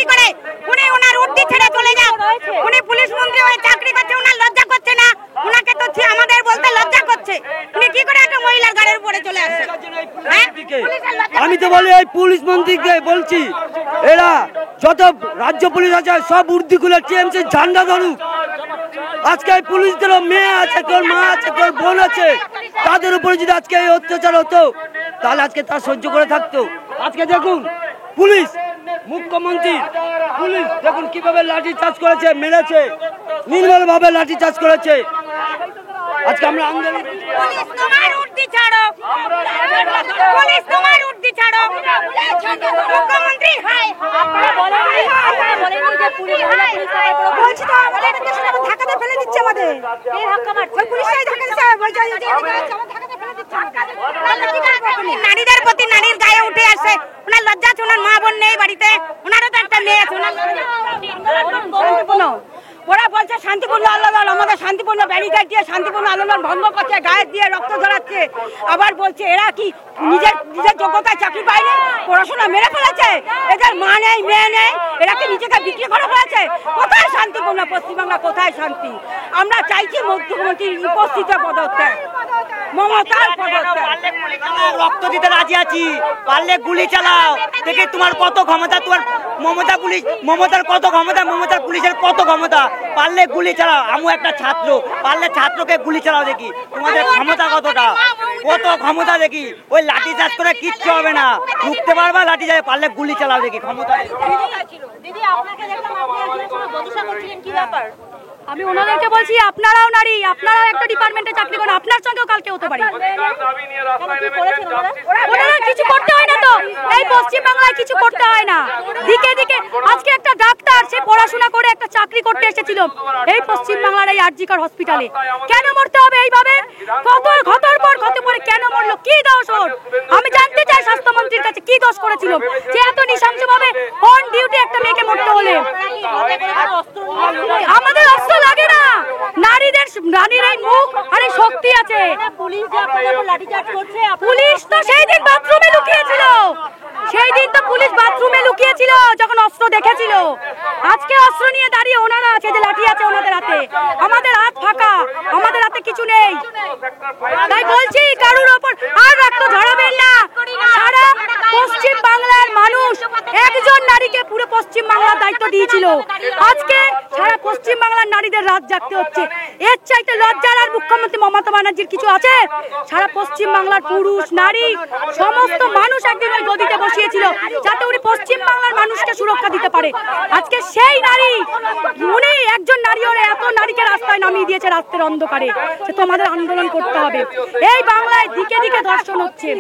কি করে? উনি ওনার উর্দি ছেড়ে চলে যান। উনি পুলিশ মন্ত্রী হয়ে চাকরি করছে, ওনার লজ্জা করছে না? ওনাকে তো আমাদের বলতে লজ্জা করছে। উনি কি করে একটা মহিলার গাড়ির উপরে চলে আসে? আমি তো বলি এই পুলিশ মন্ত্রীকে বলছি, এরা যত রাজ্য পুলিশ আছে সব উর্দি খুলে টিএমসি ঝান্ডা ধরুক। আজকে এই পুলিশদেরও মেয়ে আছে, তোর মা আছে, তোর বোন আছে, তাদের উপরে যদি আজকে এই অত্যাচার হতো তাহলে আজকে তা সহ্য করে থাকতো। আজকে দেখুন পুলিশ, মুখ্যমন্ত্রী পুলিশ দেখুন কিভাবে লাঠি চার্জ করেছে, মেরেছে, নির্মল ভাবে লাঠি চার্জ করেছে। আজকে আমরা আন্দোলন, পুলিশ তোমার উর্দি ছাড়ো, পুলিশ তোমার উর্দি ছাড়ো, মুখ্যমন্ত্রী হাই বলেনি যে পুলিশ বলছি তো আমাদের ধাক্কাতে ফেলে দিচ্ছে আমাদের। এই ধাক্কা মারছে ওই পুলিশটাই ধাক্কা দিচ্ছে, বলছে যে ধাক্কাতে ফেলে দিচ্ছে। নারীদের প্রতি নারীর গায়ে উঠে আসে, ওনার লজ্জা আছে? ওনার মা বোন নেই বাড়িতে? ওনারও তো একটা মেয়ে আছে। ওরা বলছে শান্তিপূর্ণ আন্দোলন, আমাদের শান্তিপূর্ণ ব্যারিকেড দিয়ে শান্তিপূর্ণ আন্দোলন ভঙ্গ করছে, গায়ে দিয়ে রক্ত ঝরাচ্ছে। আবার বলছে এরা কি নিজের নিজের যোগ্যতায় চাকরি পায়নি, পড়াশোনা মেরে ফেলেছে, এদের মা নেই মেয়ে নেই, এরা কি নিজেকে বিক্রি করে ফেলেছে? কোথায় শান্তিপূর্ণ পশ্চিমবাংলা, কোথায় শান্তি? আমরা চাইছি মুখ্যমন্ত্রীর উপস্থিত পদত্যাগ, মমতার পদত্যাগ। রক্ত দিতে রাজি আছি, পারলে গুলি চালাও, দেখে তোমার কত ক্ষমতা, তোমার মমতা পুলিশ, মমতার কত ক্ষমতা, মমতার পুলিশের কত ক্ষমতা, পারলে গুলি চালাও। আমি একটা ছাত্র, পারলে ছাত্রকে গুলি চালাও, দেখি তোমাদের ক্ষমতা কতটা, কত ক্ষমতা দেখি। ওই লাঠি চার্জ করে কিচ্ছু হবে না, রুখতে পারবা লাঠি চার্জ, পারলে গুলি চালাও, দেখি ক্ষমতা। দিদি আপনাকে দেখলাম আপনি আজকে কোনো বদিশা করছিলেন, কি ব্যাপার? আমি ওনাদেরকে বলছি আপনারাও নারী, আপনারাও একটা ডিপার্টমেন্টে চাকরি করেন, আপনার সঙ্গেও কালকে হতে পারে। ওনারা কিছু করতে হয় না তো, এই পশ্চিম বাংলায় কিছু করতে হয় না। দিকে দিকে আজকে একটা ডাক্তার, সে পড়াশোনা করে একটা চাকরি করতে এসেছিল এই পশ্চিম বাংলার এই আরজিকর হসপিটালে। কেন মরতে হবে এইভাবে? কত ক্ষতর পর ক্ষত পরে কেন মরলো? কি দোষ ওর? আমি জানতে চাই স্বাস্থ্যমন্ত্রীর কাছে কি দোষ করেছিল যে এত নৃশংসভাবে অন ডিউটি একটা মেয়েকে মরতে হলে? আমাদের অস্ত্র লাগে না, নারীদের, নারীর এই মুখ আর এই শক্তি আছে। পুলিশ যে আপনাদের উপর লাঠিচার্জ করছে, পুলিশ তো সেই দিন বাথরুমে লুকিয়েছিল, সেই দিন তো পুলিশ বাথরুমে লুকিয়েছিল যখন অস্ত্র দেখেছিল। আজকে অস্ত্র নিয়ে দাঁড়িয়ে ওনারা আছে, যে লাঠি আছে ওনাদের হাতে, আমাদের হাত ফাঁকা, আমাদের হাতে কিছু নেই। তাই বলছি কারুর ওপর আর রক্ত ঝরাবেন না। সারা পশ্চিম বাংলার মানুষ একজন নারীকে পুরো পশ্চিম বাংলার দায়িত্ব দিয়েছিল, আজকে সারা পশ্চিম বাংলার নারীদের রাত জাগতে হচ্ছে। এর চাইতে লজ্জার আর মুখ্যমন্ত্রী মমতা ব্যানার্জির কিছু আছে? সারা পশ্চিম বাংলার পুরুষ নারী সমস্ত মানুষ একদিন ওই গদিতে বসিয়েছিল যাতে উনি পশ্চিম বাংলার মানুষকে সুরক্ষা দিতে পারে। আজকে সেই নারী, উনি একজন নারী ওরা এত নারীকে রাস্তায় নামিয়ে দিয়েছে রাস্তার অন্ধকারে। সে তো আমাদের আন্দোলন করতে হবে। এই বাংলায় দিকে দিকে ধর্ষণ হচ্ছে,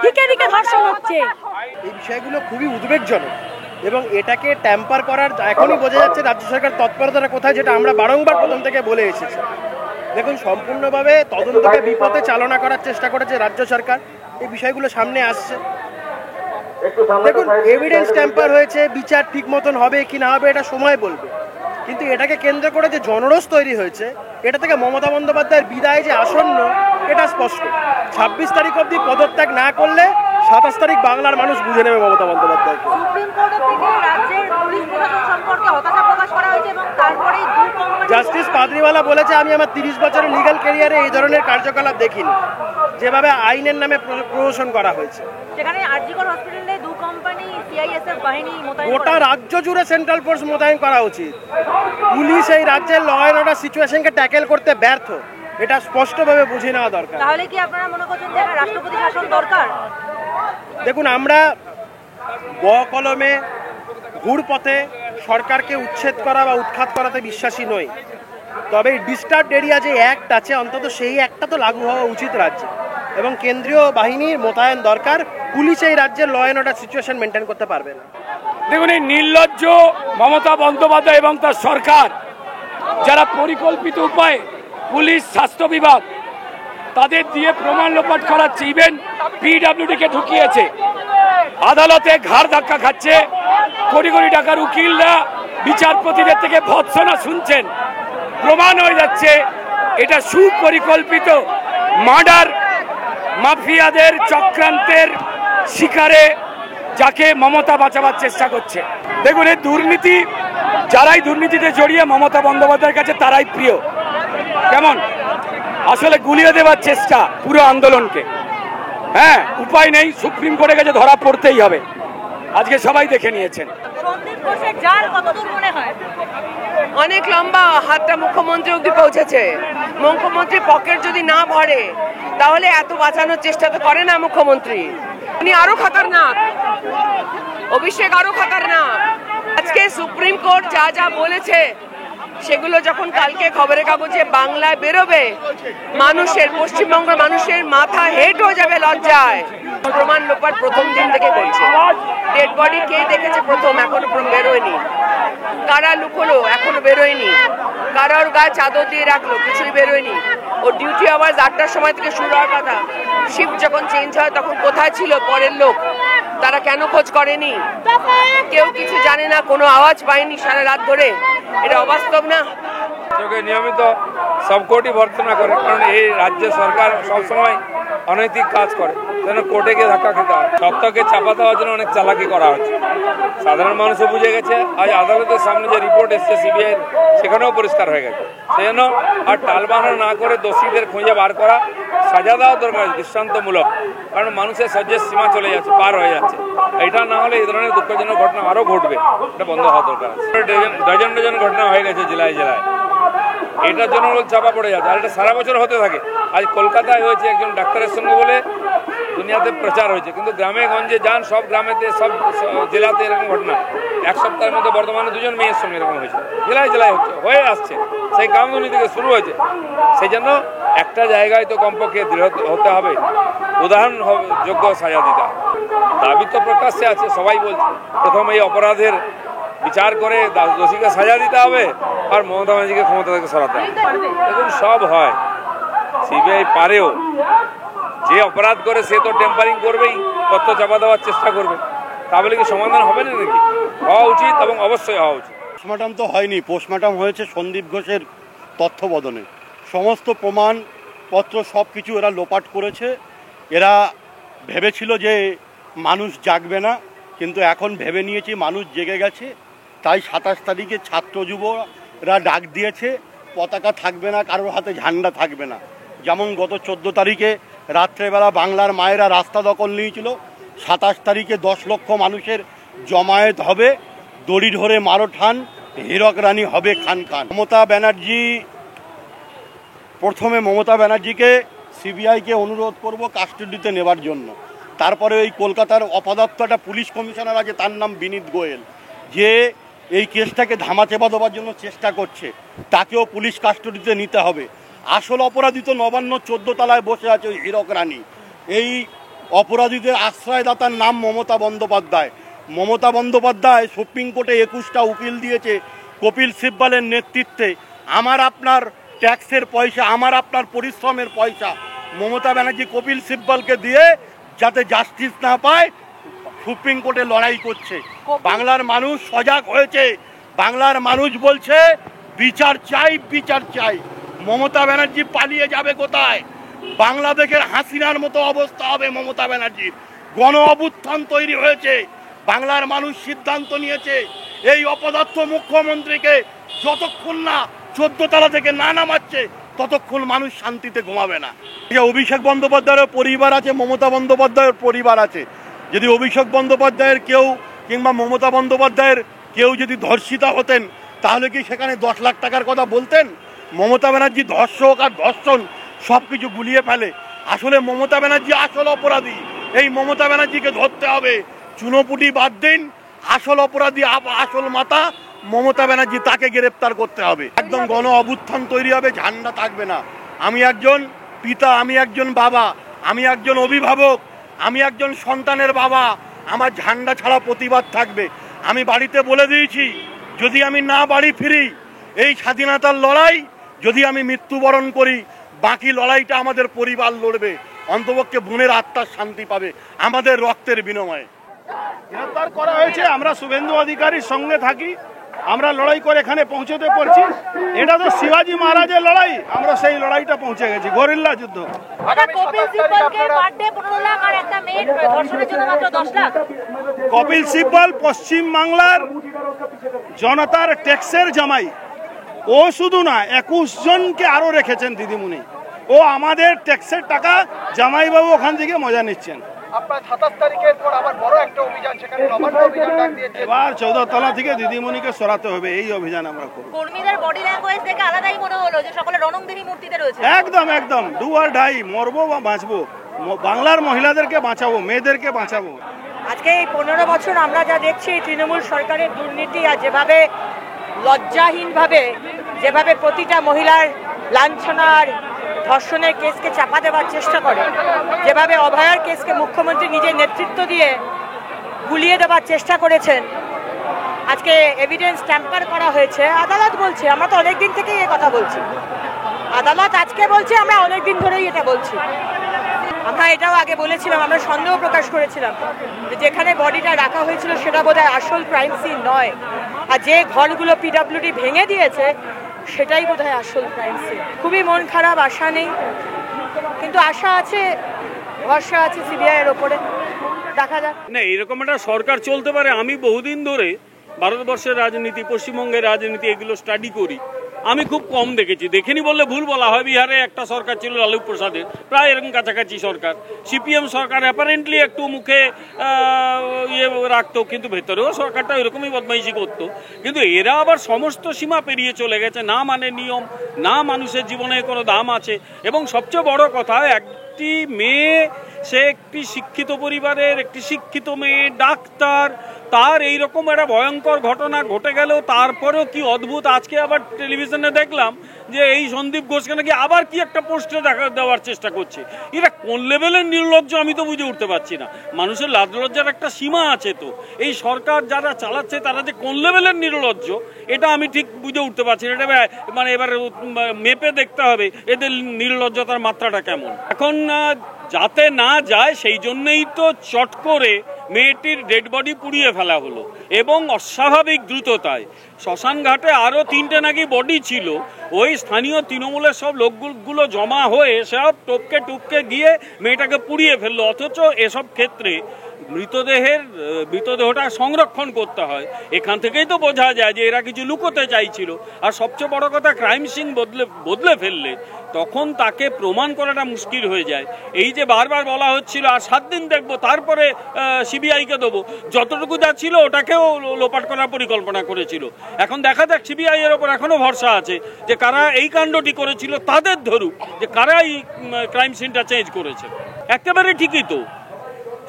দিকে দিকে ধর্ষণ হচ্ছে। এই বিষয়গুলো খুবই উদ্বেগজনক এবং এটাকে ট্যাম্পার করার এখনই বোঝা যাচ্ছে রাজ্য সরকার তৎপরতাটা কোথায়, যেটা আমরা বারংবার প্রথম থেকে বলে এসেছি। দেখুন, সম্পূর্ণভাবে তদন্তকে বিপথে চালনা করার চেষ্টা করেছে রাজ্য সরকার। এই বিষয়গুলো সামনে আসছে। দেখুন, এভিডেন্স ট্যাম্পার হয়েছে, বিচার ঠিক মতন হবে কি না হবে এটা সময় বলবে, কিন্তু এটাকে কেন্দ্র করে যে জনরোষ তৈরি হয়েছে, এটা থেকে মমতা বন্দ্যোপাধ্যায়ের বিদায় যে আসন্ন এটা স্পষ্ট। 26 তারিখ অবধি পদত্যাগ না করলে 27 তারিখ বাংলার মানুষ বুঝে নেবে মমতা বন্দ্যোপাধ্যায়কে। জাস্টিস পাদ্রিওয়ালা বলেছে, আমি আমার 30 বছরের লিগ্যাল ক্যারিয়ারে এই ধরনের কার্যকলাপ দেখিনি, যেভাবে আইনের নামে প্রহসন করা হয়েছে। গোটা রাজ্য জুড়ে সেন্ট্রাল ফোর্স মোতায়েন করা উচিত। পুলিশ এই রাজ্যের ল অ্যান্ড অর্ডার সিচুয়েশনকে ট্যাকেল করতে ব্যর্থ, এটা স্পষ্টভাবে বুঝে নেওয়া দরকার। তাহলে কি আপনারা মনে করছেন যে রাষ্ট্রপতি শাসন দরকার? দেখুন, আমরা কলমে ঘুরপথে সরকারকে উচ্ছেদ করা বা উৎখাত করাতে বিশ্বাসী নই, তবে ডিস্টার্বড এরিয়া যে অ্যাক্ট আছে অন্তত সেই অ্যাক্টটা তো লাগু হওয়া উচিত রাজ্যে, এবং কেন্দ্রীয় বাহিনীর মোতায়েন দরকার। পুলিশ এই রাজ্যের law and order situation maintain করতে পারবে না। দেখুন, এই নির্লজ্জ মমতা বন্দ্যোপাধ্যায় এবং তার সরকার, যারা পরিকল্পিত উপায়ে পুলিশ, স্বাস্থ্য বিভাগ তাদের দিয়ে প্রমাণ লোপাট করাচ্ছে, ইভেন পিডব্লিউডিকে ঢুকিয়েছে, আদালতে ঘাড় ধাক্কা খাচ্ছে, কোটি কোটি টাকার উকিলরা বিচারপতিদের থেকে ভৎসনা শুনছেন। প্রমাণ হয়ে যাচ্ছে এটা সুপরিকল্পিত মার্ডার মাফিয়াদের চক্রান্তের শিকারে যাকে মমতা বাঁচাবার চেষ্টা করছে। দেখুন, এই দুর্নীতি, যারাই দুর্নীতিতে জড়িয়ে মমতা বন্দ্যোপাধ্যায়ের কাছে তারাই প্রিয়। কেমন আসলে গুলিয়ে দেওয়ার চেষ্টা পুরো আন্দোলনকে। হ্যাঁ, উপায় নেই, সুপ্রিম কোর্টের কাছে ধরা পড়তেই হবে। আজকে সবাই দেখে নিয়েছেন। অনেক লম্বা, হাতটা মুখ্যমন্ত্রী অব্দি পৌঁছেছে। মুখ্যমন্ত্রী পকেট যদি না ভরে তাহলে এত বাঁচানোর চেষ্টা তো করে না মুখ্যমন্ত্রী। উনি আরো খতরনাক, অভিষেক আরো খতরনাক। আজকে সুপ্রিম কোর্ট যা যা বলেছে সেগুলো যখন কালকে খবরের কাগজে বাংলায় বেরোবে, মানুষের, পশ্চিমবঙ্গের মানুষের মাথা হেট হয়ে যাবে লজ্জায়। প্রমাণ লোপাট প্রথম দিন থেকে করছে। ডেড বডি কে দেখেছে প্রথম, এখনো বেরোয়নি। কারা লুকোলো, এখনো বেরোয়নি। কারার গায়ে চাদর দিয়ে রাখলো, কিছুই বেরোয়নি। ও ডিউটি আওয়ার্স 8টার সময় থেকে শুরু হওয়ার কথা। শিফট যখন চেঞ্জ হয় তখন কোথায় ছিল পরের লোক? তারা কেন খোঁজ করেনি? কেউ কিছু জানে না, কোনো আওয়াজ পায়নি সারা রাত ধরে। এটা অবাস্তব না? নিয়মিত সব কোর্টই ভর্ৎসনা করে, কারণ এই রাজ্য সরকার সবসময় অনৈতিক কাজ করে, যেন কোর্টে গিয়ে ধাক্কা খেতে হয়। সত্যকে চাপা দেওয়ার জন্য অনেক চালাকি করা হচ্ছে। সাধারণ মানুষও বুঝে গেছে। আজ আদালতের সামনে যে রিপোর্ট এসছে সিবিআই, সেখানেও পরিষ্কার হয়ে গেছে। সেই জন্য আর টালবাহানা না করে দোষীদের খুঁজে বার করা, সাজা দেওয়া দরকার দৃষ্টান্তমূলক। কারণ মানুষের সহ্যের সীমা চলে যাচ্ছে, পার হয়ে যাচ্ছে। এটা না হলে এই ধরনের দুঃখজনক ঘটনা আরও ঘটবে। এটা বন্ধ হওয়া দরকার। ডজন ডজন ঘটনা হয়ে গেছে জেলায় জেলায়। এটার জন্য চাপা পড়ে যাচ্ছে। আর এটা সারা বছর হতে থাকে। আজ কলকাতায় হয়েছে একজন ডাক্তারের সঙ্গে বলে দুনিয়াতে প্রচার হয়েছে, কিন্তু গ্রামে গঞ্জে যান, সব গ্রামেতে, সব জেলাতে এরকম ঘটনা। এক সপ্তাহের মধ্যে বর্তমানে 2জন মেয়ের সঙ্গে এরকম হয়েছে। জেলায় জেলায় হয়ে আসছে। সেই কামদুনি থেকে শুরু হয়েছে। সেই জন্য একটা জায়গায় তো কমপক্ষে দৃঢ় হতে হবে, উদাহরণযোগ্য সাজা দিতে হবে। দাবি তো প্রকাশ্যে আছে, সবাই বলছে। প্রথম এই অপরাধের বিচার করে দোষীকে সাজা দিতে হবে, আর মমতা ব্যানার্জিকে ক্ষমতা থেকে সরাতে হবে। দেখুন, সব হয়, সিবিআই পারেও। যে অপরাধ করে সে তো টেম্পারিং করবেই, তথ্য চাপা দেওয়ার চেষ্টা করবে। তাহলে কি সমাধান হবে না নাকি? হওয়া উচিত, এবং অবশ্যই হওয়া উচিত। পোস্টমর্টম তো হয়নি, পোস্টমর্টম হয়েছে সন্দীপ ঘোষের তত্ত্বাবধানে। সমস্ত প্রমাণপত্র সব কিছু এরা লোপাট করেছে। এরা ভেবেছিল যে মানুষ জাগবে না, কিন্তু এখন ভেবে নিয়েছি মানুষ জেগে গেছে। তাই 27 তারিখে ছাত্র যুবরা ডাক দিয়েছে, পতাকা থাকবে না, কারোর হাতে ঝান্ডা থাকবে না। যেমন গত 14 তারিখে রাত্রেবেলা বাংলার মায়েরা রাস্তা দখল নিয়েছিল, 27 তারিখে 10 লক্ষ মানুষের জমায়েত হবে। দড়ি ধরে মারো ঠান, হীরক রানী হবে খান খান। প্রথমে মমতা ব্যানার্জিকে সিবিআইকে অনুরোধ করব কাস্টডিতে নেবার জন্য। তারপরে ওই কলকাতার অপদার্থ একটা পুলিশ কমিশনার আছে, তার নাম বিনীত গোয়েল, যে এই কেসটাকে ধামাচাপা দেওয়ার জন্য চেষ্টা করছে, তাকেও পুলিশ কাস্টডিতে নিতে হবে। আসল অপরাধী তো নবান্ন 14 তলায় বসে আছে ওই হীরক রানী। এই অপরাধীদের আশ্রয়দাতার নাম মমতা বন্দ্যোপাধ্যায়। মমতা বন্দ্যোপাধ্যায় সুপ্রিম কোর্টে 21টা উকিল দিয়েছে কপিল সিব্বলের নেতৃত্বে। আমার আপনার ট্যাক্সের পয়সা, আমার আপনার পরিশ্রমের পয়সা মমতা ব্যানার্জি কপিল সিব্বলকে দিয়ে যাতে জাস্টিস না পায় সুপ্রিম কোর্টে লড়াই করছে। বাংলার মানুষ সজাগ হয়েছে। বাংলার মানুষ বলছে বিচার চাই, বিচার চাই। মমতা ব্যানার্জি পালিয়ে যাবে কোথায়? বাংলাদেশের হাসিনার মতো অবস্থা হবে মমতা ব্যানার্জির। গণ অভ্যুত্থান তৈরি হয়েছে। বাংলার মানুষ সিদ্ধান্ত নিয়েছে এই অপদার্থ মুখ্যমন্ত্রীকে যতক্ষণ না 14 তলা থেকে না নামাচ্ছে ততক্ষণ মানুষ শান্তিতে ঘুমাবে না। অভিষেক বন্দ্যোপাধ্যায়ের পরিবার আছে, মমতা বন্দ্যোপাধ্যায়ের পরিবার আছে। যদি অভিষেক বন্দ্যোপাধ্যায়ের কেউ কিংবা মমতা বন্দ্যোপাধ্যায়ের কেউ যদি ধর্ষিতা হতেন, তাহলে কি সেখানে 10 লাখ টাকার কথা বলতেন? মমতা ব্যানার্জি ধর্ষক আর ধর্ষণ সব কিছু গুলিয়ে ফেলে। আসলে মমতা ব্যানার্জি আসল অপরাধী। এই মমতা ব্যানার্জিকে ধরতে হবে। চুনোপুটি বাদ দিন, আসল অপরাধী, আসল মাথা মমতা ব্যানার্জি, তাকে গ্রেপ্তার করতে হবে। একদম গণ অভ্যুত্থান তৈরি হবে, ঝান্ডা থাকবে না। আমি একজন পিতা, আমি একজন বাবা, আমি একজন অভিভাবক, আমি একজন সন্তানের বাবা। আমার ঝান্ডা ছাড়া প্রতিবাদ থাকবে। আমি বাড়িতে বলে দিয়েছি, যদি আমি না বাড়ি ফিরি, এই স্বাধীনতার লড়াই যদি আমি মৃত্যুবরণ করি, বাকি লড়াইটা আমাদের পরিবার লড়বে। অন্তপক্ষে বোনের আত্মার শান্তি পাবে আমাদের রক্তের বিনিময়ে। গ্রেফতার করা হয়েছে। আমরা শুভেন্দু অধিকারীর সঙ্গে থাকি, আমরা লড়াই করে এখানে পৌঁছতে পারছি। এটা তো শিবাজি মহারাজের লড়াই, আমরা সেই লড়াইটা পৌঁছে গেছি, গরিল্লা যুদ্ধ। কপিল সিব্বল পশ্চিম বাংলার জনতার ট্যাক্সের জামাই। ও শুধু না, 21 জনকে আরো রেখেছেন দিদিমণি। ও আমাদের ট্যাক্সের টাকা জামাইবাবু ওখান থেকে মজা নিচ্ছেন। আপনার 27 তারিখের পর আবার বড় একটা অভিযান, সেখানে নবান্ন অভিযান ডাক দিয়েছে। এবার 14 তলা থেকে দিদিমণিকে সরাতে হবে, এই অভিযান আমরা করব। কর্মীদের বডি ল্যাঙ্গুয়েজ দেখে আলাদাই মনে হলো যে সকলে রণংদেবী মূর্তিতে রয়েছে। একদম একদম, ডু আর ডাই, মরবো বা বাঁচবো, বাংলার মহিলাদেরকে বাঁচাবো, মেয়েদেরকে বাঁচাবো। আজকে এই 15 বছর আমরা যা দেখছি তৃণমূল সরকারের দুর্নীতি, আর যেভাবে লজ্জাহীনভাবে যেভাবে প্রতিটা মহিলার লাঞ্ছনার ধর্ষণের কেসকে চাপা দেওয়ার চেষ্টা করে, যেভাবে অভয়ার কেসকে মুখ্যমন্ত্রী নিজের নেতৃত্ব দিয়ে গুলিয়ে দেওয়ার চেষ্টা করেছেন, আজকে এভিডেন্স ট্যাম্পার করা হয়েছে। আদালত বলছে, আমরা তো অনেকদিন থেকেই এই কথা বলছি, আদালত আজকে বলছে, আমরা অনেকদিন ধরেই এটা বলছি। আমরা এটাও আগে বলেছিলাম, আমরা সন্দেহ প্রকাশ করেছিলাম যে যেখানে বডিটা রাখা হয়েছিল সেটা বোধহয় আসল ক্রাইম সিন নয়, আর যে ঘরগুলো পিডব্লিউডি ভেঙে দিয়েছে সেটাই বোধহয় আসল ক্রাইম সিন। খুবই মন খারাপ, আশা নেই, কিন্তু আশা আছে, ভরসা আছে সিবিআই এর ওপরে, দেখা যাক। না, এরকম একটা সরকার চলতে পারে। আমি বহুদিন ধরে ভারতবর্ষের রাজনীতি, পশ্চিমবঙ্গের রাজনীতি এগুলো স্টাডি করি। আমি খুব কম দেখেছি, দেখিনি বললে ভুল বলা হয়। বিহারে একটা সরকার ছিল লালু প্রসাদের, প্রায় এরকম কাছাকাছি সরকার। সিপিএম সরকার অ্যাপারেন্টলি একটু মুখে ইয়ে রাখতো, কিন্তু ভেতরেও সরকারটা এরকমই বদমাইশি করতো। কিন্তু এরা আবার সমস্ত সীমা পেরিয়ে চলে গেছে, না মানে নিয়ম, না মানুষের জীবনে কোনো দাম আছে। এবং সবচেয়ে বড় কথা, একটি মেয়ে, সে একটি শিক্ষিত পরিবারের একটি শিক্ষিত মেয়ে, ডাক্তার, তার এইরকম একটা ভয়ঙ্কর ঘটনা ঘটে গেল। তারপরেও কি অদ্ভুত, আজকে আবার টেলিভিশনে দেখলাম যে এই সন্দীপ ঘোষকে নাকি আবার কি একটা পোস্টে দেওয়ার চেষ্টা করছে। এটা কোন লেভেলের নির্লজ্জ আমি তো বুঝে উঠতে পারছি না। মানুষের লাজ লজ্জার একটা সীমা আছে তো, এই সরকার যারা চালাচ্ছে তারা যে কোন লেভেলের নির্লজ্জ এটা আমি ঠিক বুঝে উঠতে পারছি না। এটা মানে এবার মেপে দেখতে হবে এদের নির্লজ্জতার মাত্রাটা কেমন। এখন যাতে না যায় সেই জন্যই তো চট করে মেয়েটির ডেড বডি পুড়িয়ে ফেলা হলো, এবং অস্বাভাবিক দ্রুততায়। শ্মশান ঘাটে আরও 3টে নাকি বডি ছিল, ওই স্থানীয় তৃণমূলের সব লোকগুলো জমা হয়ে সব টপকে গিয়ে মেয়েটাকে পুড়িয়ে ফেললো। অথচ এসব ক্ষেত্রে মৃতদেহটা সংরক্ষণ করতে হয়। এখান থেকেই তো বোঝা যায় যে এরা কিছু লুকোতে চাইছিল। আর সবচেয়ে বড় কথা, ক্রাইম সিন বদলে ফেললে তখন তাকে প্রমাণ করাটা মুশকিল হয়ে যায়। এই যে বারবার বলা হচ্ছিল আর 7 দিন দেখবো, তারপরে সিবিআইকে দেবো, যতটুকু যা ছিল ওটাকেও লোপাট করার পরিকল্পনা করেছিল। এখন দেখা যাক, সিবিআই এর ওপর এখনো ভরসা আছে যে কারা এই কাণ্ডটি করেছিল তাদের ধরুক, যে কারা এই ক্রাইম সিনটা চেঞ্জ করেছে। একেবারে ঠিকই তো,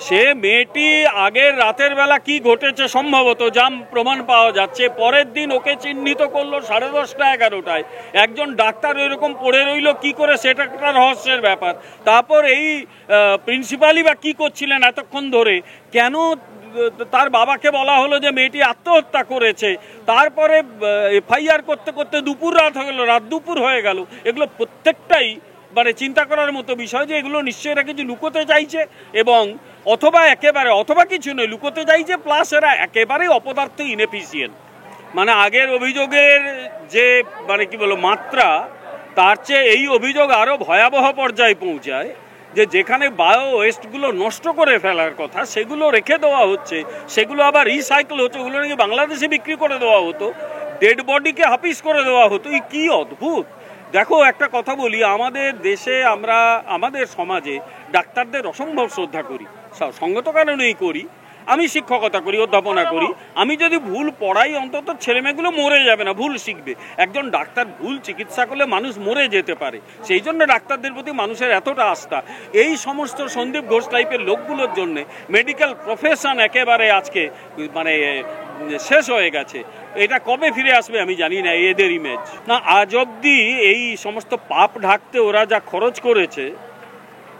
সে মেয়েটি আগের রাতের বেলা কি ঘটেছে সম্ভবত যা প্রমাণ পাওয়া যাচ্ছে, পরের দিন ওকে চিহ্নিত করলো 10:30টা 11টায়। একজন ডাক্তার ওইরকম পড়ে রইল কি করে, সেটা একটা রহস্যের ব্যাপার। তারপর এই প্রিন্সিপালই বা কি করছিলেন এতক্ষণ ধরে, কেন তার বাবাকে বলা হলো যে মেয়েটি আত্মহত্যা করেছে, তারপরে এফআইআর করতে করতে রাত দুপুর হয়ে গেল। এগুলো প্রত্যেকটাই মানে চিন্তা করার মতো বিষয় যে এগুলো নিশ্চয়ই এরা কিছু লুকোতে চাইছে, এবং অথবা কিছু নয়, লুকোতে চাইছে, প্লাস এরা একেবারেই অপদার্থ ইনএফিসিয়েন্ট। মানে আগের অভিযোগের যে মানে কি বলবো মাত্রা, তার চেয়ে এই অভিযোগ আরও ভয়াবহ পর্যায়ে পৌঁছায়, যে যেখানে বায়ো ওয়েস্টগুলো নষ্ট করে ফেলার কথা সেগুলো রেখে দেওয়া হচ্ছে, সেগুলো আবার রিসাইকেল হচ্ছে, ওগুলো নাকি বাংলাদেশে বিক্রি করে দেওয়া হতো, ডেড বডিকে হাফিস করে দেওয়া হতো। কি অদ্ভুত। দেখো, একটা কথা বলি, আমাদের দেশে আমরা আমাদের সমাজে ডাক্তারদের অসম্ভব শ্রদ্ধা করি, সঙ্গত কারণেই করি। আমি শিক্ষকতা করি, অধ্যাপনা করি, আমি যদি ভুল পড়াই অন্তত ছেলেমেয়েগুলো মরে যাবে না, ভুল শিখবে। একজন ডাক্তার ভুল চিকিৎসা করলে মানুষ মরে যেতে পারে, সেই জন্য ডাক্তারদের প্রতি মানুষের এতটা আস্থা। এই সমস্ত সন্দীপ ঘোষ টাইপের লোকগুলোর জন্য মেডিকেল প্রফেশন একেবারে আজকে মানে শেষ হয়ে গেছে। এটা কবে ফিরে আসবে আমি জানি না, এদের ইমেজ না। আজ অব্দি এই সমস্ত পাপ ঢাকতে ওরা যা খরচ করেছে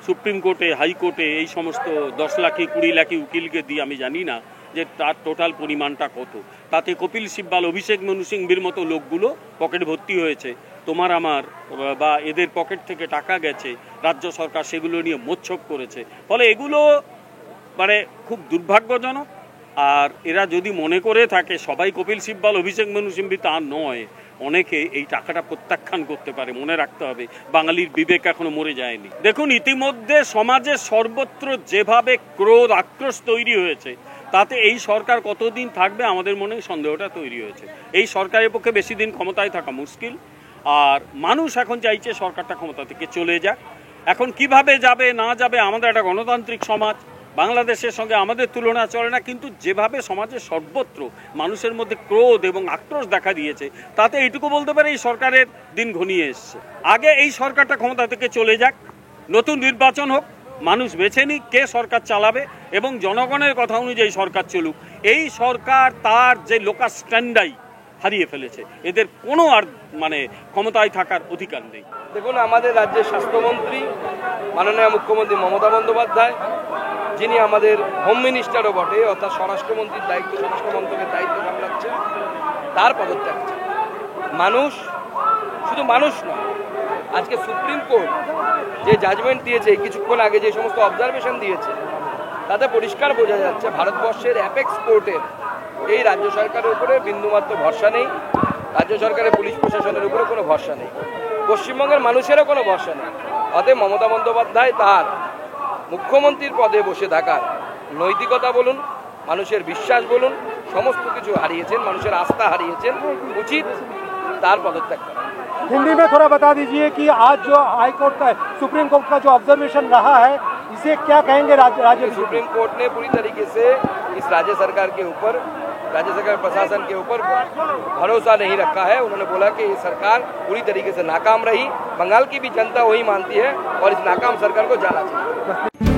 সুপ্রিম কোর্টে, হাইকোর্টে, এই সমস্ত 10 লাখি 20 লাখি উকিলকে দিয়ে, আমি জানি না যে তার টোটাল পরিমাণটা কত। তাতে কপিল সিব্বল, অভিষেক মনু সিংভির মতো লোকগুলো পকেট ভর্তি হয়েছে। তোমার আমার বা এদের পকেট থেকে টাকা গেছে, রাজ্য সরকার সেগুলো নিয়ে মোচ্ছব করেছে। ফলে এগুলো মানে খুব দুর্ভাগ্যজনক, আর এরা যদি মনে করে থাকে সবাই কপিল সিব্বল অভিষেক মনু সিংভি তা নয়, অনেকে এই টাকাটা প্রত্যাখ্যান করতে পারে। মনে রাখতে হবে বাঙালির বিবেক এখনো মরে যায়নি। দেখুন, ইতিমধ্যে সমাজের সর্বত্র যেভাবে ক্রোধ আক্রোশ তৈরি হয়েছে, তাতে এই সরকার কতদিন থাকবে আমাদের মনে সন্দেহটা তৈরি হয়েছে। এই সরকারের পক্ষে বেশি দিন ক্ষমতায় থাকা মুশকিল। আর মানুষ এখন চাইছে সরকারটা ক্ষমতা থেকে চলে যাক। এখন কিভাবে যাবে না যাবে, আমাদের একটা গণতান্ত্রিক সমাজ, বাংলাদেশের সঙ্গে আমাদের তুলনা চলে না, কিন্তু যেভাবে সমাজের সর্বত্র মানুষের মধ্যে ক্রোধ এবং আক্রোশ দেখা দিয়েছে, তাতে এইটুকু বলতে পারে এই সরকারের দিন ঘনিয়ে এসছে। আগে এই সরকারটা ক্ষমতা থেকে চলে যাক, নতুন নির্বাচন হোক, মানুষ বেছে নিক কে সরকার চালাবে এবং জনগণের কথা অনুযায়ী সরকার চলুক। এই সরকার তার যে লোকাল স্ট্যান্ডাই হারিয়ে ফেলেছে, এদের কোনো আর ক্ষমতায় থাকার অধিকার নেই। দেখুন, আমাদের রাজ্যের স্বাস্থ্যমন্ত্রী মাননীয় মুখ্যমন্ত্রী মমতা বন্দ্যোপাধ্যায়, যিনি আমাদের হোম মিনিস্টারও বটে, অর্থাৎ স্বরাষ্ট্রমন্ত্রীর দায়িত্ব, স্বরাষ্ট্র মন্ত্রকের দায়িত্ব সামলাচ্ছেন, তার পদত্যাগ চাই। মানুষ, শুধু মানুষ নয়, আজকে সুপ্রিম কোর্ট যে জাজমেন্ট দিয়েছে, কিছুক্ষণ আগে যে সমস্ত অবজারভেশন দিয়েছে, তাতে পরিষ্কার বোঝা যাচ্ছে ভারতবর্ষের অ্যাপেক্স কোর্টের এই রাজ্য সরকারের উপরে বিন্দুমাত্র ভরসা নেই, রাজ্য সরকারের পুলিশ প্রশাসনের উপরে কোনো ভরসা নেই, পশ্চিমবঙ্গের মানুষেরও কোনো ভরসা নেই। অতএব মমতা বন্দ্যোপাধ্যায় তার মুখ্যমন্ত্রীর পদে বসে থাকার নৈতিকতা বলুন, মানুষের বিশ্বাস বলুন, সমস্ত কিছু হারিয়েছেন, মানুষের आस्था हारिएছেন, उचित तार पदत्याग करा। हिंदी में थोड़ा बता दीजिए कि आज जो हाई कोर्ट का सुप्रीम कोर्ट का जो ऑब्जर्वेशन रहा है, इसे क्या कहेंगे राज्य सुप्रीम कोर्ट ने पूरी तरीके से इस राज्य सरकार के ऊपर, राज्य सरकार प्रशासन के ऊपर भरोसा नहीं रखा है। उन्होंने बोला कि ये सरकार पूरी तरीके से नाकाम रही, बंगाल की भी जनता वही मानती है और इस नाकाम सरकार को जाना चाहिए।